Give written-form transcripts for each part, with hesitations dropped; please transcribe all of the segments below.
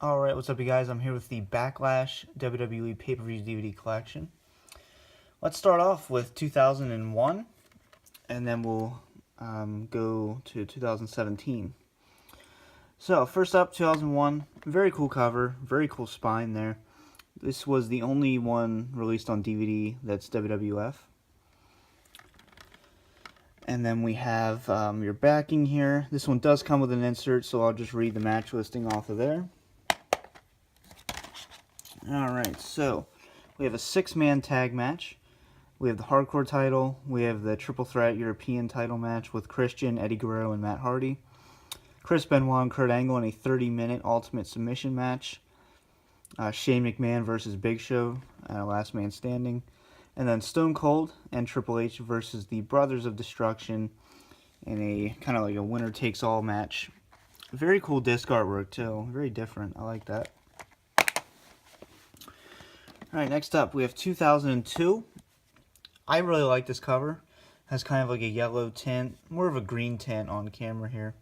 Alright, what's up you guys? I'm here with the Backlash WWE Pay-Per-View DVD collection. Let's start off with 2001, and then we'll go to 2017. So, first up, 2001, very cool cover, very cool spine there. This was the only one released on DVD that's WWF. And then we have your backing here. This one does come with an insert, so I'll just read the match listing off of there. Alright, so we have a 6-man tag match. We have the hardcore title. We have the triple threat European title match with Christian, Eddie Guerrero, and Matt Hardy. Chris Benoit and Kurt Angle in a 30-minute ultimate submission match. Shane McMahon versus Big Show, last man standing. And then Stone Cold and Triple H versus the Brothers of Destruction in a kind of like a winner-takes-all match. Very cool disc artwork, too. Very different. I like that. Alright, next up, we have 2002. I really like this cover. It has kind of like a yellow tint, more of a green tint on camera here.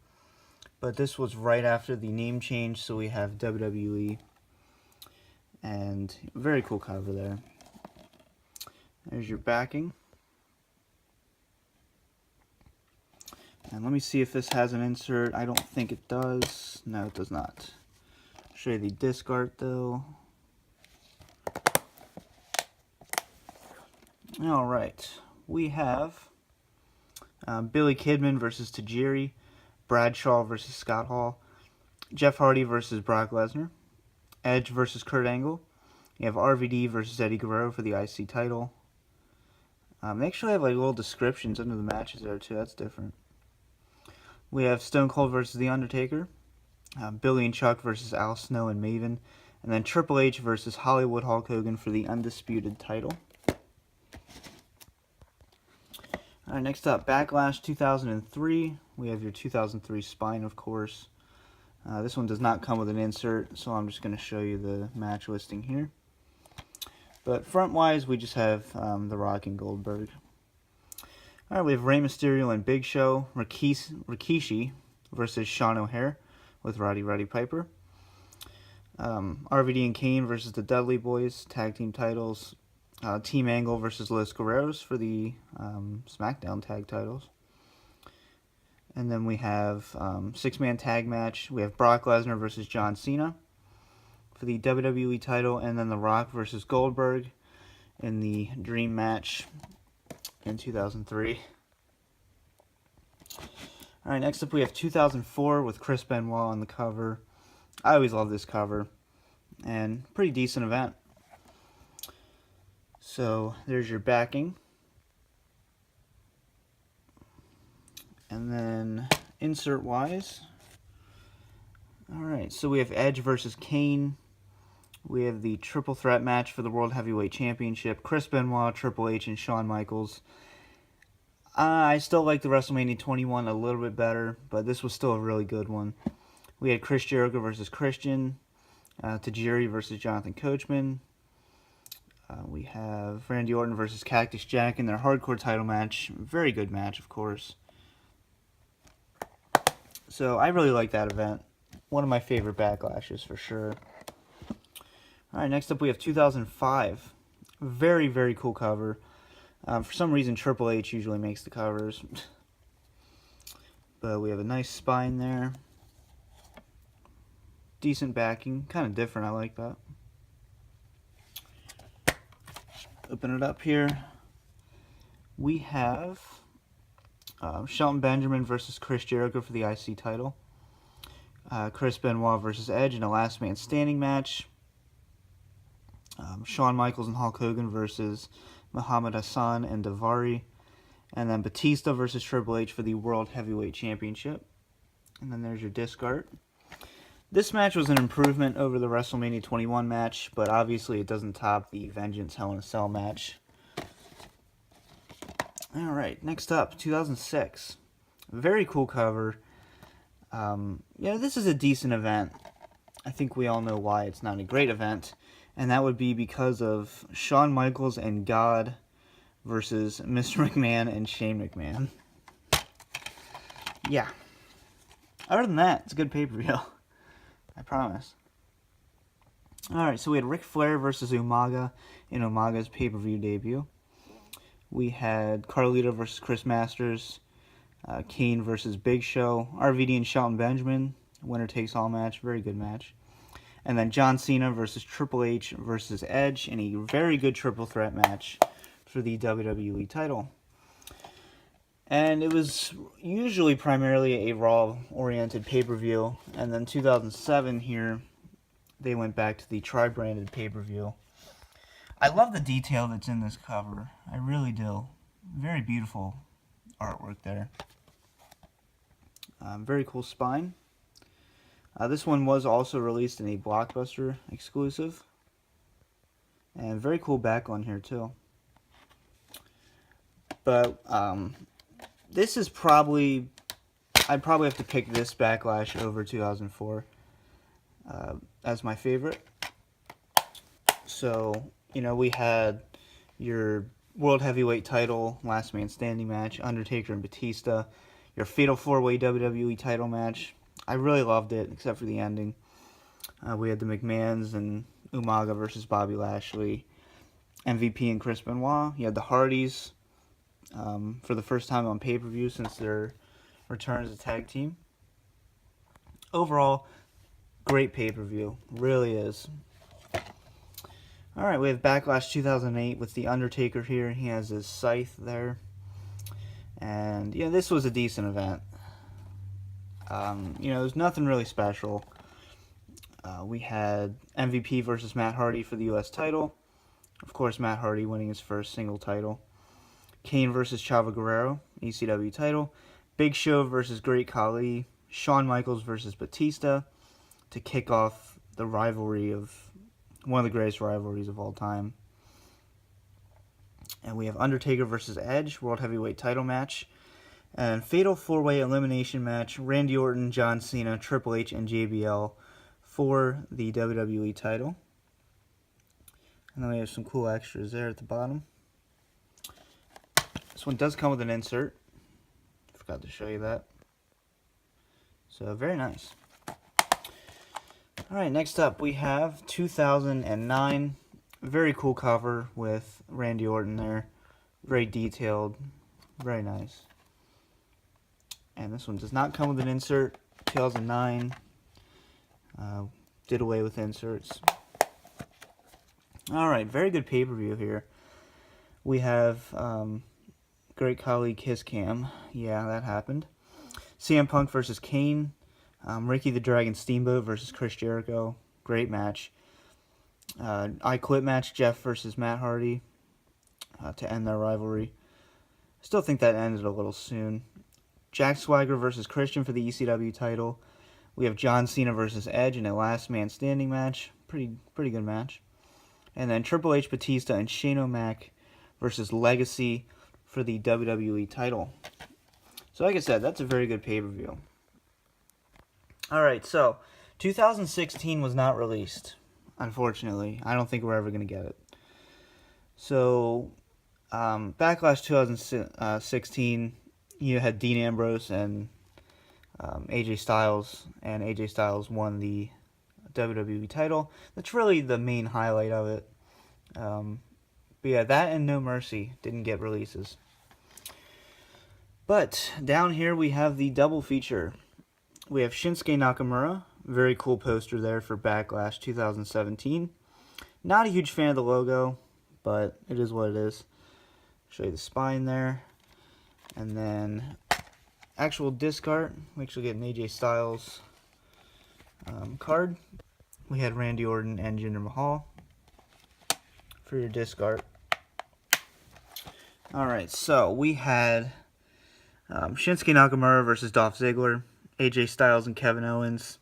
But this was right after the name change, so we have WWE. And very cool cover there. There's your backing. And let me see if this has an insert. I don't think it does. No, it does not. Show you the disc art, though. Alright, we have Billy Kidman versus Tajiri, Bradshaw versus Scott Hall, Jeff Hardy versus Brock Lesnar, Edge versus Kurt Angle. You have RVD versus Eddie Guerrero for the IC title. They actually have like little descriptions under the matches there too, that's different. We have Stone Cold versus The Undertaker, Billy and Chuck versus Al Snow and Maven, and then Triple H versus Hollywood Hulk Hogan for the undisputed title. Alright, next up, Backlash 2003. We have your 2003 spine, of course. This one does not come with an insert, so I'm just going to show you the match listing here. But front-wise, we just have The Rock and Goldberg. Alright, we have Rey Mysterio and Big Show, Rikishi versus Sean O'Haire with Roddy Piper. RVD and Kane versus the Dudley Boys, tag team titles. Team Angle versus Los Guerreros for the SmackDown tag titles. And then we have 6-man tag match. We have Brock Lesnar versus John Cena for the WWE title. And then The Rock versus Goldberg in the Dream match in 2003. Alright, next up we have 2004 with Chris Benoit on the cover. I always love this cover. And pretty decent event. So, there's your backing. And then, insert-wise. Alright, so we have Edge versus Kane. We have the triple threat match for the World Heavyweight Championship. Chris Benoit, Triple H, and Shawn Michaels. I still like the WrestleMania 21 a little bit better, but this was still a really good one. We had Chris Jericho versus Christian. Tajiri versus Jonathan Coachman. We have Randy Orton versus Cactus Jack in their hardcore title match. Very good match, of course. So, I really like that event. One of my favorite Backlashes, for sure. Alright, next up we have 2005. Very, very cool cover. For some reason, Triple H usually makes the covers. But we have a nice spine there. Decent backing. Kind of different, I like that. Open it up here. We have Shelton Benjamin versus Chris Jericho for the IC title. Chris Benoit versus Edge in a last man standing match. Shawn Michaels and Hulk Hogan versus Muhammad Hassan and Daivari. And then Batista versus Triple H for the World Heavyweight Championship. And then there's your disc art. This match was an improvement over the WrestleMania 21 match, but obviously it doesn't top the Vengeance Hell in a Cell match. Alright, next up, 2006. Very cool cover. Yeah, this is a decent event. I think we all know why it's not a great event, and that would be because of Shawn Michaels and God versus Mr. McMahon and Shane McMahon. Yeah. Other than that, it's a good pay-per-view. I promise. Alright, so we had Ric Flair versus Umaga in Umaga's pay-per-view debut. We had Carlito versus Chris Masters, Kane versus Big Show, RVD and Shelton Benjamin, winner takes all match, very good match. And then John Cena versus Triple H versus Edge in a very good triple threat match for the WWE title. And it was usually primarily a Raw-oriented pay-per-view, and then 2007 here, they went back to the tri-branded pay-per-view. I love the detail that's in this cover. I really do. Very beautiful artwork there. Very cool spine. This one was also released in a Blockbuster exclusive. And very cool back on here too. But this is probably, I'd probably have to pick this Backlash over 2004 as my favorite. So, you know, we had your World Heavyweight title, Last Man Standing match, Undertaker and Batista, your Fatal 4-Way WWE title match. I really loved it, except for the ending. We had the McMahons and Umaga versus Bobby Lashley, MVP and Chris Benoit. You had the Hardys for the first time on pay-per-view since their return as a tag team. Overall, great pay-per-view. Really is. Alright, we have Backlash 2008 with The Undertaker here. He has his scythe there. And, yeah, this was a decent event. You know, there's nothing really special. We had MVP versus Matt Hardy for the U.S. title. Of course, Matt Hardy winning his first single title. Kane versus Chavo Guerrero, ECW title. Big Show versus Great Khali. Shawn Michaels versus Batista to kick off the rivalry of one of the greatest rivalries of all time. And we have Undertaker versus Edge, World Heavyweight title match. And Fatal 4-Way Elimination match, Randy Orton, John Cena, Triple H, and JBL for the WWE title. And then we have some cool extras there at the bottom. This one does come with an insert. Forgot to show you that. So, very nice. Alright, next up we have 2009. Very cool cover with Randy Orton there. Very detailed. Very nice. And this one does not come with an insert. 2009. Did away with inserts. Alright, very good pay-per-view here. We have Great Khali Kiss Cam. Yeah, that happened. CM Punk versus Kane. Ricky the Dragon Steamboat versus Chris Jericho. Great match. I Quit match, Jeff versus Matt Hardy to end their rivalry. Still think that ended a little soon. Jack Swagger versus Christian for the ECW title. We have John Cena versus Edge in a Last Man Standing match. Pretty good match. And then Triple H, Batista, and Shane O'Mac versus Legacy for the WWE title. So like I said, that's a very good pay-per-view. Alright, so 2016 was not released, unfortunately. I don't think we're ever going to get it. So, Backlash 2016, you had Dean Ambrose and AJ Styles, and AJ Styles won the WWE title. That's really the main highlight of it. But yeah, that and No Mercy didn't get releases. But down here we have the double feature. We have Shinsuke Nakamura, very cool poster there for Backlash 2017. Not a huge fan of the logo, but it is what it is. Show you the spine there. And then actual disc art. We actually get an AJ Styles card. We had Randy Orton and Jinder Mahal for your disc art. Alright, so we had Shinsuke Nakamura versus Dolph Ziggler, AJ Styles and Kevin Owens,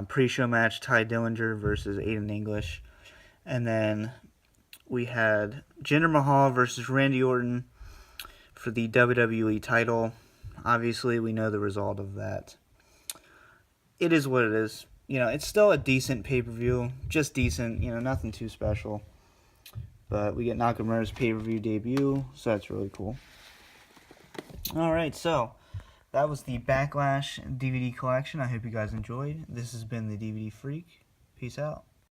pre-show match Ty Dillinger versus Aiden English, and then we had Jinder Mahal versus Randy Orton for the WWE title. Obviously, we know the result of that. It is what it is. You know, it's still a decent pay-per-view, just decent, you know, nothing too special. But we get Nakamura's pay-per-view debut, so that's really cool. Alright, so that was the Backlash DVD collection. I hope you guys enjoyed. This has been the DVD Freak. Peace out.